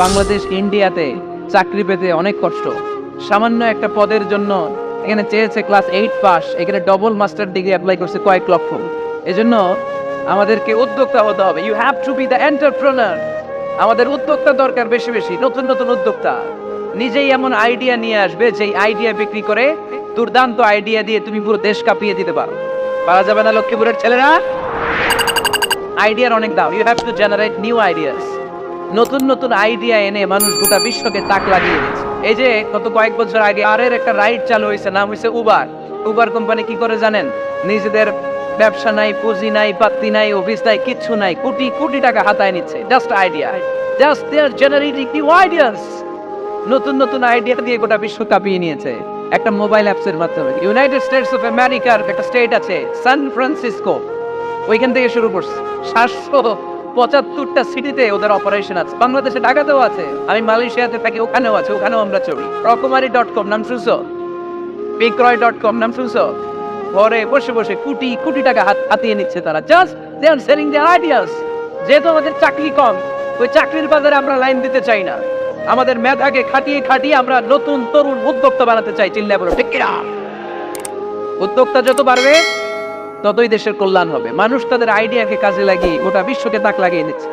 বাংলাদেশ ইন্ডিয়াতে চাকরি পেতে অনেক কষ্ট। সামান্য একটা পদের জন্য এখানে চেয়েছে ক্লাস 8 পাস, এখানে ডবল মাস্টার ডিগ্রি অ্যাপ্লাই করছে কয়েক লক্ষ। এজন্য আমাদেরকে উদ্যোক্তা হতে হবে। You have to be the entrepreneur. আমাদের উদ্যোক্তা দরকার, বেশি বেশি নতুন নতুন উদ্যোক্তা। নিজেই এমন আইডিয়া নিয়ে আসবে যেই আইডিয়া বিক্রি করে দুর্দান্ত আইডিয়া দিয়ে তুমি পুরো দেশ কাঁপিয়ে দিতে পারো। পারা যাবে না লক্ষ্মীপুরের ছেলেরা? আইডিয়ার অনেক দাম। You have to generate new ideas. নতুন নতুন আইডিয়া এনে মানুষ গোটা বিশ্বকে তাক লাগিয়ে দিয়েছে। এই যে গত কয়েক বছর আগে আরের একটা রাইড চালু হয়েছে, নাম হয়েছে উবার। উবার কোম্পানি কি করে জানেন? নিজেদের ব্যবসা নাই, পুঁজি নাই, পাত্তি নাই, অফিস নাই, কিচ্ছু নাই, কোটি কোটি টাকা হাতায় নিচ্ছে। Just idea, just they are generating new ideas. নতুন নতুন আইডিয়া দিয়ে গোটা বিশ্ব কাঁপিয়ে নিয়েছে একটা মোবাইল অ্যাপসের মাধ্যমে। ইউনাইটেড স্টেটস অফ আমেরিকার একটা স্টেট আছে সান ফ্রান্সিসকো, ওইখান থেকে শুরু করছে। 775টা সিটিতে ওদের অপারেশন আছে। বাংলাদেশে ঢাকাতেও আছে, আমি মালয়েশিয়াতে থাকি, ওখানেও আছে, ওখানেও আমরা চলি। রকমারি.com নাম শুনছো? বিক্রয়.com নাম শুনছো? ঘরে বসে বসে কোটি কোটি টাকা হাতিয়ে নিচ্ছে তারা। Just they are selling their ideas. যেহেতু আমাদের চাকরি কম, ওই চাকরির বাজারে আমরা লাইন দিতে চাই না। আমাদের মেধাকে খাটিয়ে খাটিয়ে আমরা নতুন তরুণ উদ্যোক্তা বানাতে চাই। চিল্লায় বলো ঠিক কিনা? উদ্যোক্তা যত বাড়বে ততই দেশের কল্যাণ হবে। মানুষ তাদের আইডিয়াকে কাজে লাগিয়ে গোটা বিশ্বকে তাক লাগিয়ে নিচ্ছে।